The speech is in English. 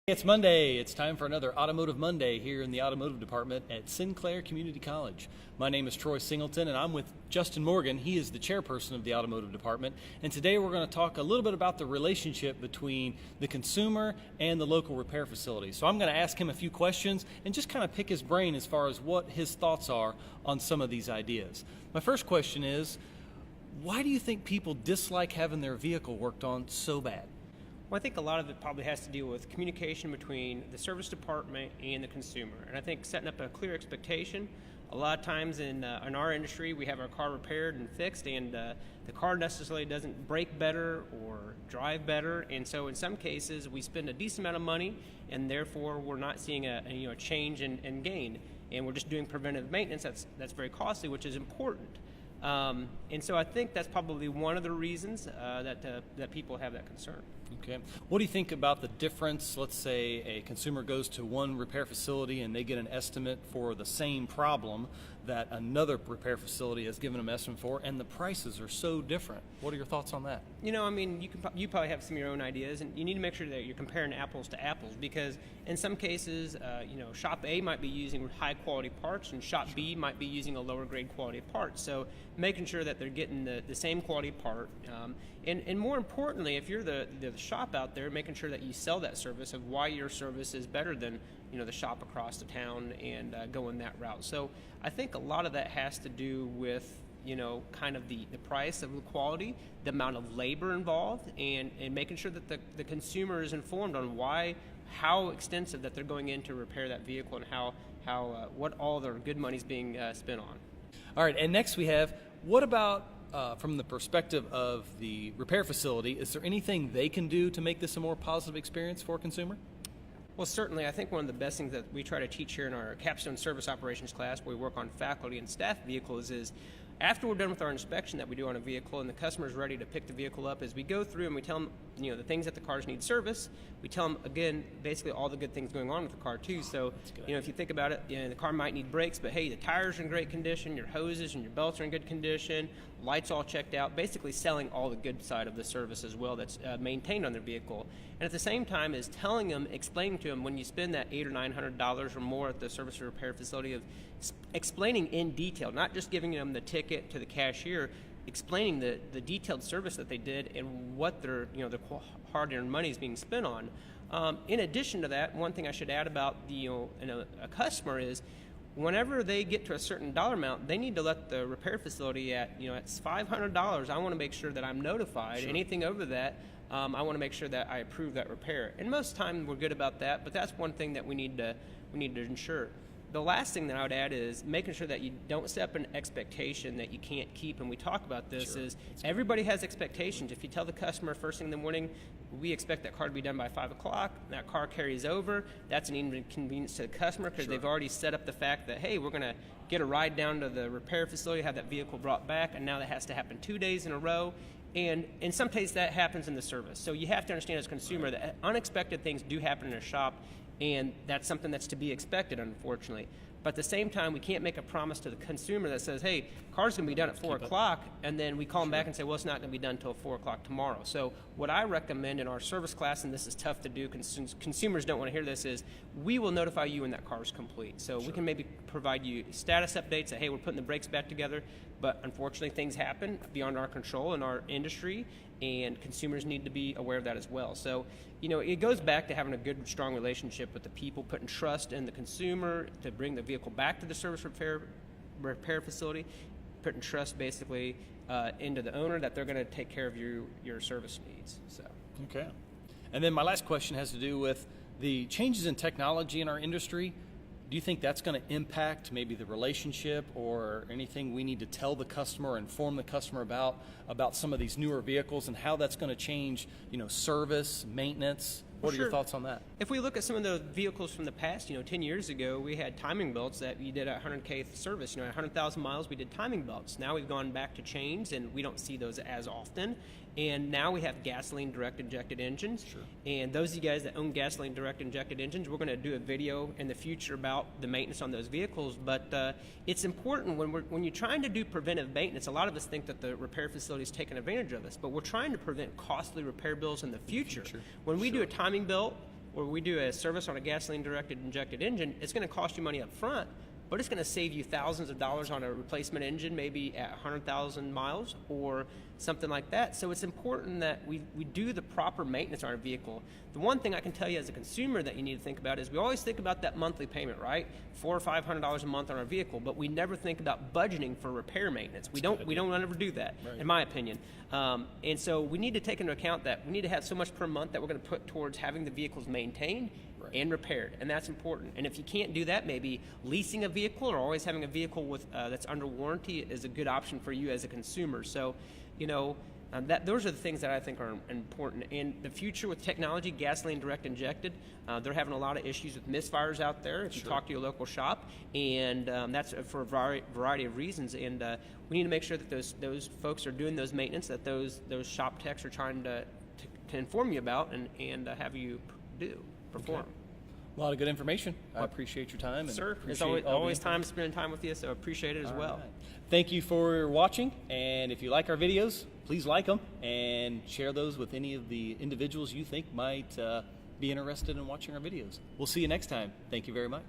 It's Monday. It's time for another Automotive Monday here in the Automotive Department at Sinclair Community College. My name is Troy Singleton and I'm with Justin Morgan. He is the chairperson of the Automotive Department. And today we're going to talk a little bit about the relationship between the consumer and the local repair facility. So I'm going to ask him a few questions and just kind of pick his brain as far as what his thoughts are on some of these ideas. My first question is, why do you think people dislike having their vehicle worked on so bad? Well, I think a lot of it probably has to do with communication between the service department and the consumer. And I think setting up a clear expectation. A lot of times in our industry, we have our car repaired and fixed, and the car necessarily doesn't brake better or drive better. And so in some cases, we spend a decent amount of money, and therefore we're not seeing a change in gain. And we're just doing preventive maintenance that's very costly, which is important. And so I think that's probably one of the reasons that people have that concern. Okay. What do you think about the difference? Let's say a consumer goes to one repair facility and they get an estimate for the same problem that another repair facility has given them an estimate for, and the prices are so different. What are your thoughts on that? You probably have some of your own ideas, and you need to make sure that you're comparing apples to apples, because in some cases, Shop A might be using high quality parts, and Shop B might be using a lower grade quality of parts. So making sure that they're getting the same quality part, and more importantly, if you're the shop out there, making sure that you sell that service of why your service is better than the shop across the town, and going that route. So I think a lot of that has to do with kind of the price of the quality, the amount of labor involved, and making sure that the consumer is informed on how extensive that they're going in to repair that vehicle, and how what all their good money is being spent on. All right, and next we have, what about from the perspective of the repair facility, is there anything they can do to make this a more positive experience for a consumer? Well, certainly. I think one of the best things that we try to teach here in our capstone service operations class, where we work on faculty and staff vehicles, is after we're done with our inspection that we do on a vehicle and the customer's ready to pick the vehicle up, is we go through and we tell them the things that the cars need service. We tell them, again, basically all the good things going on with the car too. So if you think about it, the car might need brakes, but hey, the tires are in great condition, your hoses and your belts are in good condition, lights all checked out, basically selling all the good side of the service as well that's maintained on their vehicle. And at the same time is telling them, explaining to them, when you spend that $800 or $900 or more at the service or repair facility, of explaining in detail, not just giving them the ticket to the cashier, explaining the detailed service that they did and what their hard-earned money is being spent on. In addition to that, one thing I should add about a customer is, whenever they get to a certain dollar amount, they need to let the repair facility it's $500. I want to make sure that I'm notified. Sure. Anything over that, I want to make sure that I approve that repair. And most times we're good about that, but that's one thing that we need to ensure. The last thing that I would add is making sure that you don't set up an expectation that you can't keep. And we talk about this. Sure. Is everybody has expectations. If you tell the customer first thing in the morning, we expect that car to be done by 5 o'clock, that car carries over, that's an inconvenience to the customer, because they've already set up the fact that, hey, we're going to get a ride down to the repair facility, have that vehicle brought back, and now that has to happen 2 days in a row. And in some cases that happens in the service. So you have to understand as a consumer that unexpected things do happen in a shop, and that's something that's to be expected, unfortunately. But at the same time, we can't make a promise to the consumer that says, hey, car's going to be done at 4 o'clock, and then we call them back and say, well, it's not going to be done until 4 o'clock tomorrow. So what I recommend in our service class, and this is tough to do, consumers don't want to hear this, is we will notify you when that car is complete. So we can maybe provide you status updates that, hey, we're putting the brakes back together, but unfortunately things happen beyond our control in our industry, and consumers need to be aware of that as well. So, it goes back to having a good, strong relationship with the people, putting trust in the consumer to bring the vehicle back to the service repair facility, putting trust basically into the owner that they're going to take care of your service needs. So. Okay. And then my last question has to do with the changes in technology in our industry. Do you think that's going to impact maybe the relationship, or anything we need to tell the customer or inform the customer about some of these newer vehicles, and how that's going to change, service, maintenance? What are your thoughts on that? If we look at some of the vehicles from the past, 10 years ago, we had timing belts that you did at 100K service. At 100,000 miles, we did timing belts. Now we've gone back to chains, and we don't see those as often. And now we have gasoline direct injected engines. Sure. And those of you guys that own gasoline direct injected engines, we're going to do a video in the future about the maintenance on those vehicles. But it's important when you're trying to do preventive maintenance. A lot of us think that the repair facility is taking advantage of us, but we're trying to prevent costly repair bills in the future. When we do a timing belt, or we do a service on a gasoline-directed injected engine, it's going to cost you money up front, but it's going to save you thousands of dollars on a replacement engine, maybe at 100,000 miles or something like that. So it's important that we do the proper maintenance on our vehicle. The one thing I can tell you as a consumer that you need to think about is we always think about that monthly payment, right? $400 or $500 a month on our vehicle, but we never think about budgeting for repair maintenance. We don't ever do that, right, in my opinion. And so we need to take into account that we need to have so much per month that we're going to put towards having the vehicles maintained and repaired, and that's important. And if you can't do that, maybe leasing a vehicle or always having a vehicle with that's under warranty is a good option for you as a consumer. So, those are the things that I think are important. In the future with technology, gasoline direct injected, they're having a lot of issues with misfires out there. If you talk to your local shop, and that's for a variety of reasons. And we need to make sure that those folks are doing those maintenance that those shop techs are trying to inform you about and have you perform. Okay. A lot of good information. I appreciate your time. Sir, it's always time spending time with you, so I appreciate it as well. Right. Thank you for watching, and if you like our videos, please like them and share those with any of the individuals you think might be interested in watching our videos. We'll see you next time. Thank you very much.